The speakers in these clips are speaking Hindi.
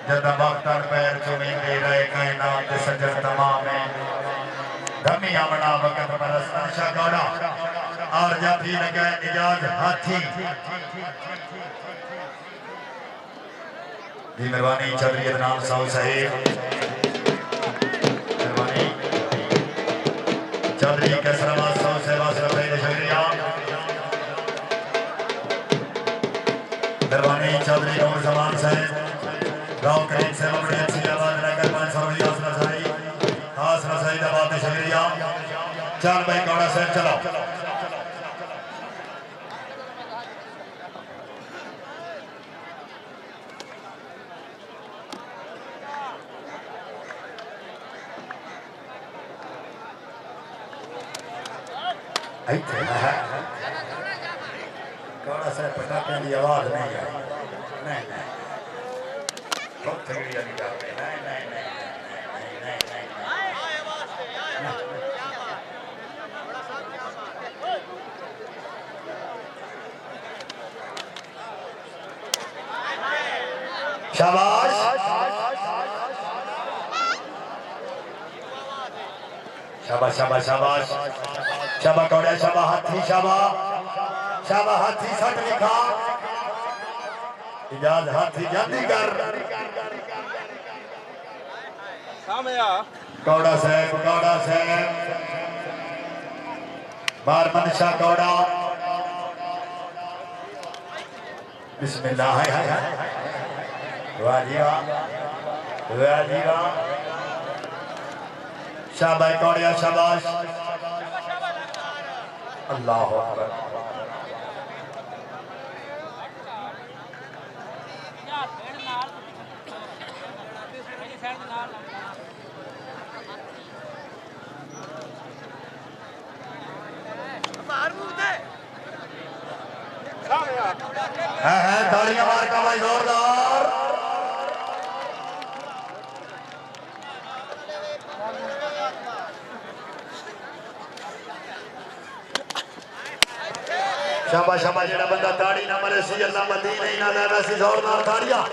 जदा वक्तन पैर चुमी दे रहे कायनात सजर तमाम है धमी आमना वक्त परस्ता शागौड़ा और जब भी लगे इजाज हाथी दी मेहरबानी चौधरी नाम साहब साहिब मेहरबानी चौधरी कसरमा साहब सेवा सरपंच शुक्रिया मेहरबानी चौधरी नूर जमान साहब गाँव करीब से बड़ी अच्छी आवाज लेकर 500 रुपये खास रसाई दबाते शुक्रिया चल भाई कौड़ा साहब चलो कौड़ा साहब पटाखे की आवाज नहीं आई नहीं शाबाश शाबाश शाबाश शाबाश शाबाश कौड़े शाबाश हाथी शाबाश शाबाश हाथी सट लिखा इजाज हाथी जल्दी कर कौड़ा साहब बार मनशा कौड़ा बिस्मिल्लाह वाह जी वाह शाबाश कौड़िया शाबाश अल्लाह अकबर तालियां मार का भाई जोरदार शाबाश शाबाश जेड़ा बंदा ताड़ी ना मारे सी अल्लाह मदीने ना दा सी जोरदार ताड़ियां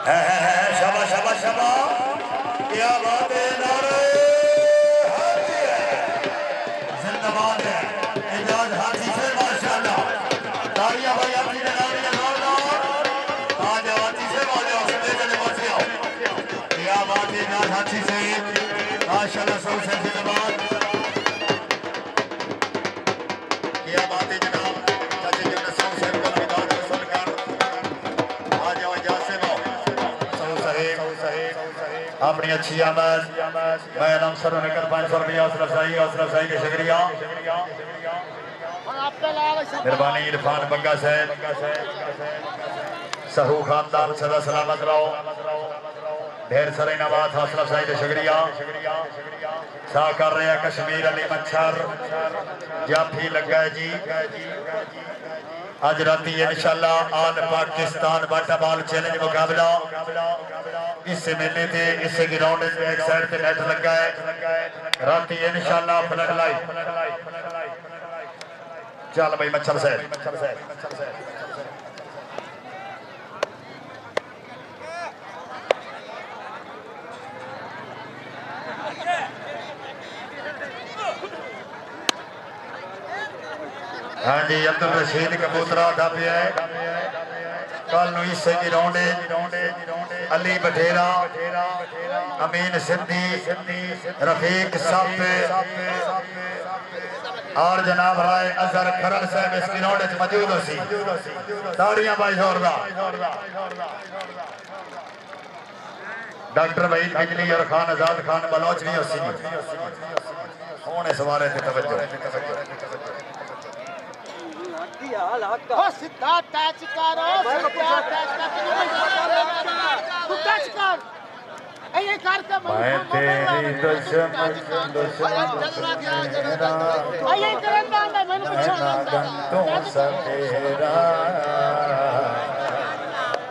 शाबाश शाबाश शाबाश क्या बात है नारे जिंदाबाद है इजाज हाथी से माशाल्लाह तालियां भाई हाथी ने तालियां जोरदार आज हाथी से बोलो सीधे चले पहुंचे आओ क्या बात है इजाज हाथी से माशाल्लाह सबसे जिंदाबाद क्या बात है जनाब चाचा जी ने सबसे कलाकार सुनकर आज आवाज से अपनी अच्छी आमद मैं नाम सर कर 500 रुपया हौसला अफजाई के शुक्रिया मेहरबानी इरफान बंगा साहब सहू खानदान सदा सलामत रहो ढेर सारे नवाज हौसला अफजाई के शुक्रिया सा कर रहे हैं कश्मीर अली मच्छर जाफी लगा जी आज राती इंशाल्लाह आल पाकिस्तान वाटरबॉल चैलेंज मुकाबला इस मेले थे इस ग्राउंड में एक साइड पे नेट लगा है राती इंशाल्लाह फ्लड लाइट चल भाई मच्छर साहब हाँ जी अब्दुल रशीद कबूतरा ढापिया कल इस ग्राउंड अली बठेरा अमीन सिंधी रफीक साहब और जनाब राय अजहर खरल साहब इस ग्राउंड मौजूद हो सी ताड़ियां भाई जोरदार डॉक्टर वहीद बिजली और खान आजाद खान बलोच भी हो सी होने सवारे थे तवज्जो सिद्धार्थ टच कर ये करके मैं तेरी दुश्मन ये करंदा मैंने पूछा तू सतेरा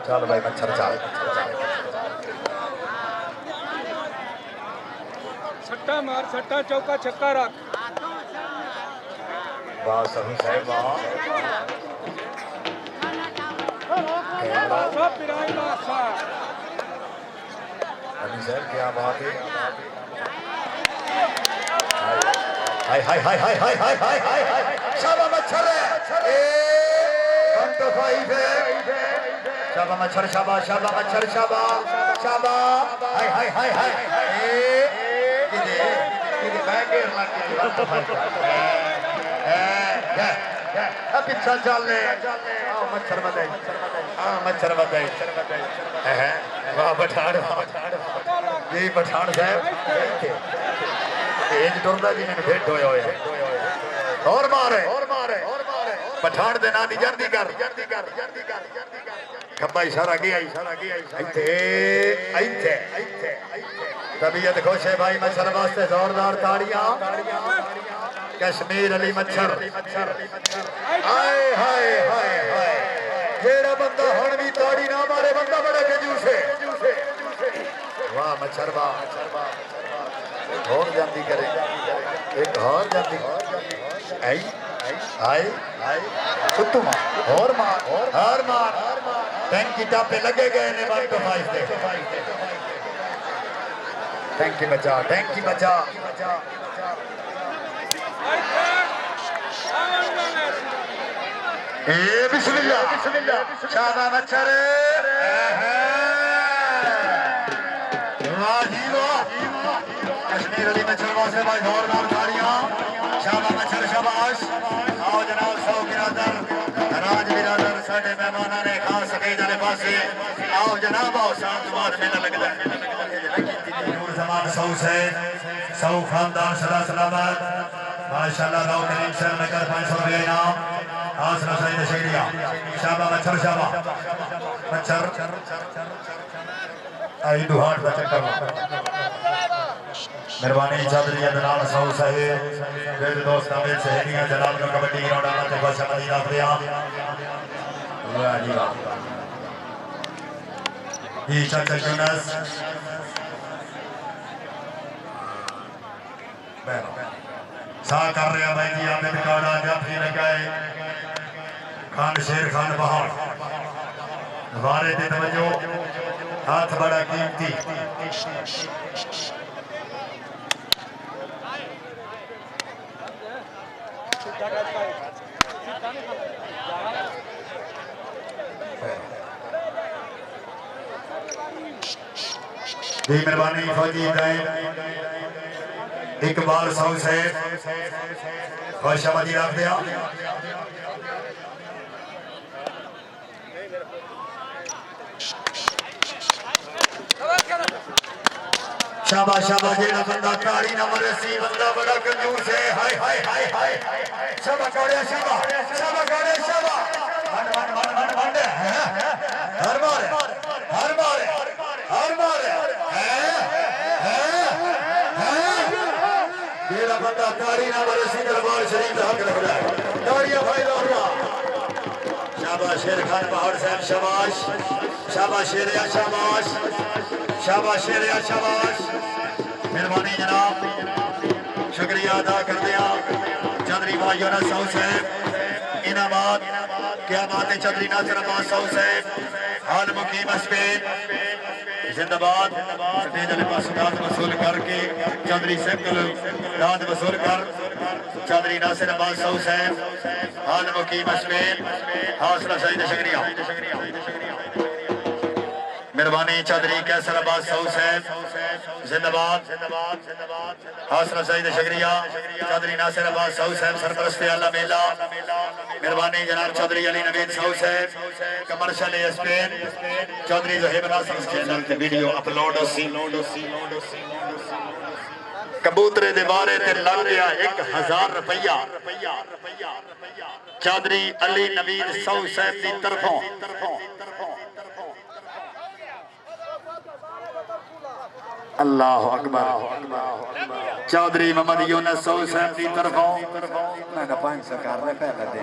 चल भाई मच्छर चल छट्टा मार छट्टा चौका छक्का रख वाह सही साहब वाह सब पिराई मासा अभी सर क्या बात है हाय हाय हाय हाय हाय हाय हाय हाय हाय शाबा मच्छर ए हम तो फाइव है शाबा मच्छर शाबा शाबा मच्छर शाबा शाबा हाय हाय हाय हाय ए किदे बैगर लग के हम तो फाइव ए पीछा चल ले आओ मच्छर बदाई हां मच्छर बदाई है वाह पठान जी पठान साहब एज टुरदा जी मैंने भेट होया होया और मारे पठान दे ना दी जल्दी कर खब्बा इशारा किया इथे तबीयत खुश है भाई मच्छर वास्ते जोरदार ताड़ियां कश्मीर अली मच्छर हाय हाय हाय हाय जेड़ा बंदा हुण भी ताड़ी ना मारे बंदा बड़ा कंजूस है वाह मच्छर वाह और जाती करे एक और जाती आई आई आई सुत्तू मार और मार टैंक की टापे लगे गए ने 1 to 5 दे टैंक की बचा ए बिस्मिल्लाह शाबा मच्छर वाह जी वाह कश्मीर अली मच्छर वास्ते भाई जोरदार तालियां शाबा मच्छर शाबाश आओ जनाब सौ बिरादर राज बिरादर साडे मेहमानां ने खास सकेज वाले पासे आओ जनाब आओ शाम तो बाद मेला लगदा है नूर जमान सौ से सौ खानदान सदा सलामत माशाल्लाह राव करीम सर में कर 500 रुपए इनाम आसरा सईद शेरिया शाबा मच्छर शाबा मच्छर आई दुहाट का चक्कर मेहरबानी चौधरी जनाब सौ साहिब मेरे दोस्त मेरे सहेलियां जनाब को कबड्डी ग्राउंड आना तो बस मदीना दिया वाह जी वाह जी चाचा यूनस सा कर रहा भाई जी आपने रिकॉर्ड आ जाफरी लगाए खान शेर खान बहार वारे दे तवज्जो हाथ बड़ा कीमती जी मेहरबानी फौजी इकबाल सौ से खुशामदी रख दिया शाबाश शाबाश जेड़ा बंदा ताड़ी ना मरे सी बंदा बड़ा कंजूस है हाय हाय हाय हाय शाबाश कौड़िया शाबाश शाबाश कौड़िया शाबाश वन हर मारे जेड़ा बंदा ताड़ी ना मरे सी दरबार शरीफ दा हक रखदा है ताड़ियां भाई लोगा शाबाश शेर खान पहाड़ साहब शाबाश शाबाश शेरिया शाबाश शाबाश शेरिया शाबाश मेहरबानी जनाब शुक्रिया अदा करते हैं चौधरी भाइयों ने सौ साहब इनामात क्या बात है चौधरी नासिर अब्बास सौ साहब हाल मुकीम स्पेन जिंदाबाद स्टेज वाले पास दाद वसूल करके चौधरी सैकल दाद वसूल कर चौधरी नासिर अब्बास सौ साहब हाल मुकीम स्पेन हौसला सईद शुक्रिया मेहरबानी चौधरी कैसर अब्बास सौ साहब जिंदाबाद हौसला सईद शुक्रिया चौधरी नासिर अब्बास सौ साहब सरपरस्ती आला मेला मेहरबानी जनाब चौधरी अली नवीद सौ साहब commercial Spain Chaudhry Zohaib Nasir channel ते वीडियो अपलोड होसी कबूतरे दे बारे ते लग गया 1000 रुपया चौधरी अली नवीद सौ साहब की तरफों अल्लाह अकबर चौधरी मोहम्मद यूनुस सौ साहब की तरफों मैं 500 कर रहा पहले दे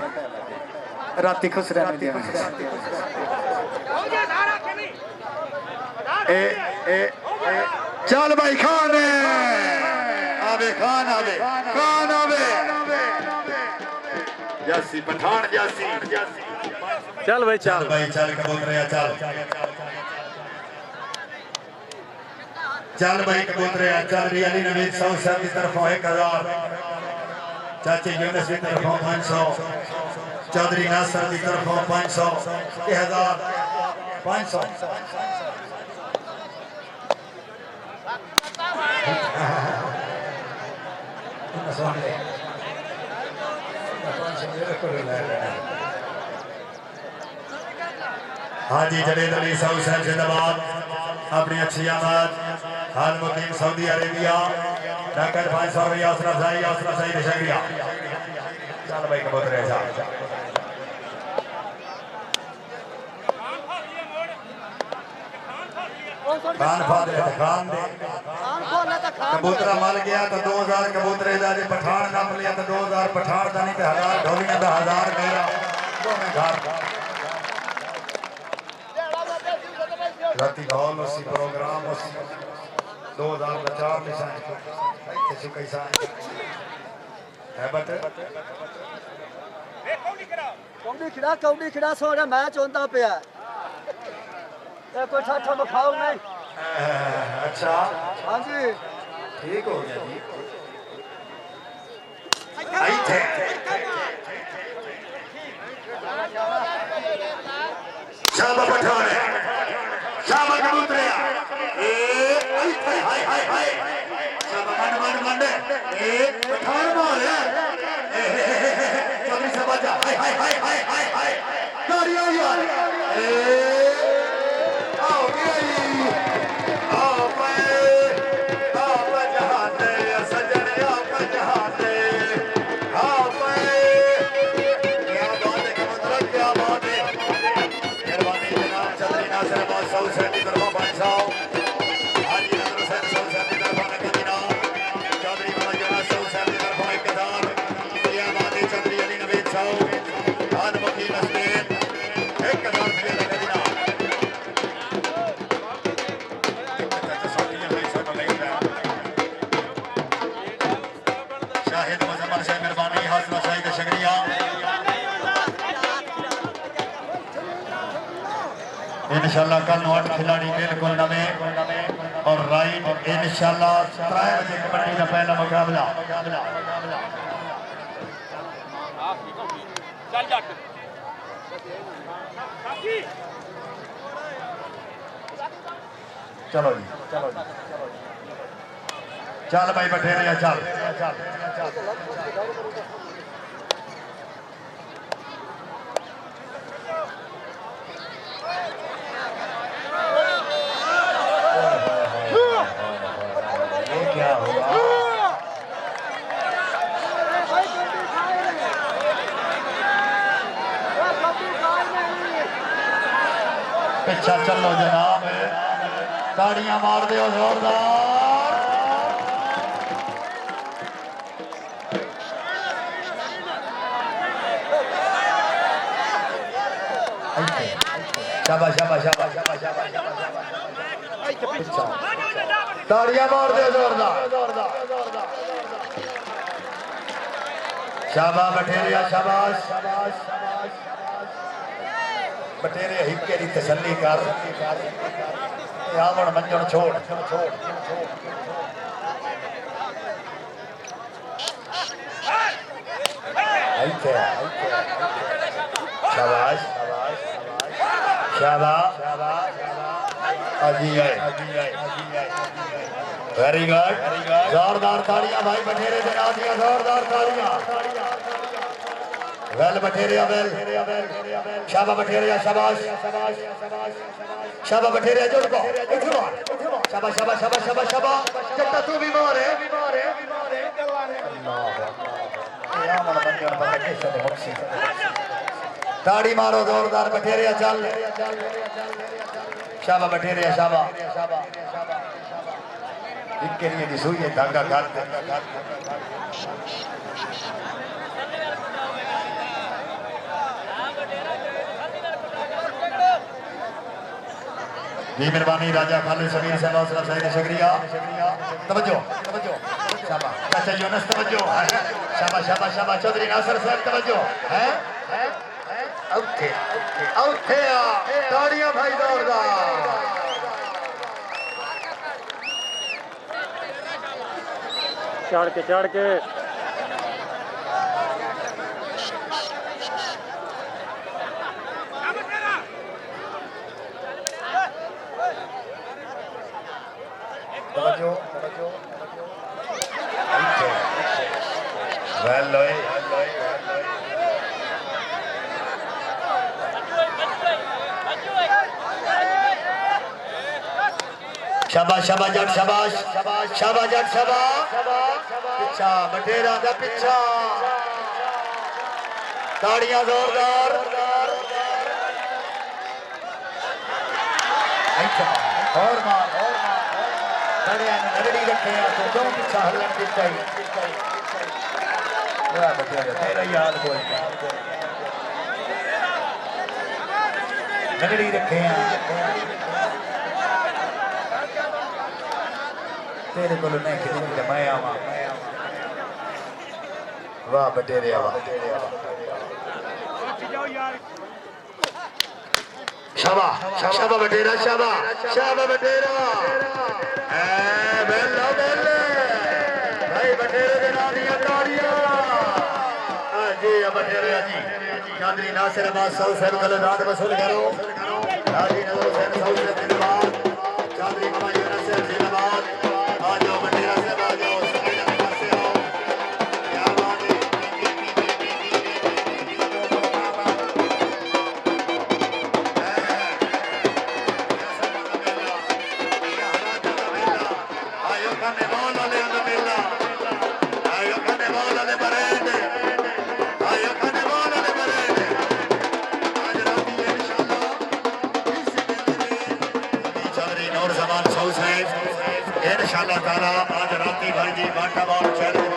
राती खुश रहने दिया चल भाई खान आवे खान आवे खान आवे जासी पठान जासी चल भाई चल भाई चल कबूतरिया चल चल भाई कबूतरिया चल रही अली नबी 100 की तरफ 1000 चाचे यूनुस की तरफ 500 चौधरी नासर की तरफ 500 1000 500 हाजी जडेद अली साउथ साहब जिंदाबाद अपनी अच्छी आमद हाल मुकीम सऊदी अरेबिया डॉक्टर 500 रुपया हौसला अफजाई शुक्रिया चल भाई कबूतर है खान फादे खान दे कबूतरा मल गया तो 2000 कबूतरे दा जे पठान नाप लिया तो 2000 पठान दा नहीं तो 1000 ढोलियां दा 1000 मेरा दोने घर राती हॉल उसी प्रोग्राम उसी 2004 निशान इथे चुके सान है बट कौडी खिड़ा सोना मैच होता पिया ये कोई ठाठा मखाओ नहीं अच्छा हाँ जी ठीक हो गया जी आई थे शाबा पठान शाबा कबूतरिया ए आई थे हाय हाय हाय शाबा मन ए पठान मार चौधरी से बचा हाय हाय हाय हाय हाय हाय गाड़ियां यार ए आओ गई आओ पे जहां दे सजन आप जहां दे आओ पे क्या बात है कबूतर क्या बात है मेहरबानी जनाब चौधरी नासिर अब्बास साउथ साहब की तरफ बादशाह हाजी नजर हुसैन साउथ साहब की तरफ आने का जनाब चौधरी वाला जनाब साउथ साहब की तरफ 1000 क्या बात है चौधरी अली नवीद साहब हाल मुकीम अस्मीन 1000 रुपया लगा जनाब शाहिद मुजम्मल से मेहरबानी हासिल शाहिद शुक्रिया इंशाल्लाह कल 8 खिलाड़ी बिल्कुल नवे और राइट इंशाल्लाह 3 बजे कबड्डी का पहला मुकाबला चलो जी चल भाई बठेरिया चल ये क्या हुआ पीछा चलो जनाब ताड़ियां मार दो जोरदार शाबाश शाबाश शाबाश शाबाश ताड़ियां मार दो जोरदार शाबाश बठेरिया शाबाश बटेरे हिक्के की तसल्ली कर आवण मंजण छोड़ शाबाश शाबाश वेरी गुड जोरदार तालियां भाई बटेरे दे नाल दियां जोरदार तालियां वेल बटेरिया वेल शाबा बटेरिया शाबाश शाबा बटेरिया जोड़ को शाबा शाबा शाबा शाबा शाबा जट्टा तू बीमार है अल्लाह मन मंजर पर कैसे बख्शी ताड़ी मारो जोरदार बटेरिया चल शाबा बटेरिया शाबा इक्के लिए दी सुई धागा कर जी मेहरबानी राजा खालिद समीर साहब हौसला साहिब शुक्रिया तवज्जो तवज्जो शाबाश चाचा यूनुस तवज्जो शाबाश शाबाश शाबाश चौधरी नासिर साहब तवज्जो है औथे औथे ताड़ियां भाई जोरदार चढ़ के तवज्जो तवज्जो वेल लोए शाबाश शाबाश जट शाबाश शाबाश जट शाबाश पिछा बटेरा दा पिछा ताड़ियां जोरदार और मार बड़े नगड़ी रखे तो दो पिछा हलन दिता ही वाह बटेरा तेरा याद बोल नगड़ी रखे तेरे को नहीं खिलने मैं आवा वाह बटेरे वाह शाबाश शाबाश बटेरा शाबाश शाबाश बटेरा ए बेला बेले भाई बटेरे दे नाम दी ताड़ियां जी बटेरे जी चौधरी नासिर अब्बास साहब साहब कल रात वसूल करो हाजी नजर हुसैन साहब से जिंदाबाद चौधरी मामा यूनुस साहब जिंदाबाद आ जाओ बटेरा से आ जाओ सभी नंबर से आओ क्या बात है आयो कने बोलो ले मेला आयो कने बोलो ले बरेंडे आयो कने बोलो ले बरेंडे आज रात इंशाल्लाह चौधरी नूर जमान साहब इंशाल्लाह ताला आज रात भाई जी बाटा बाल शहर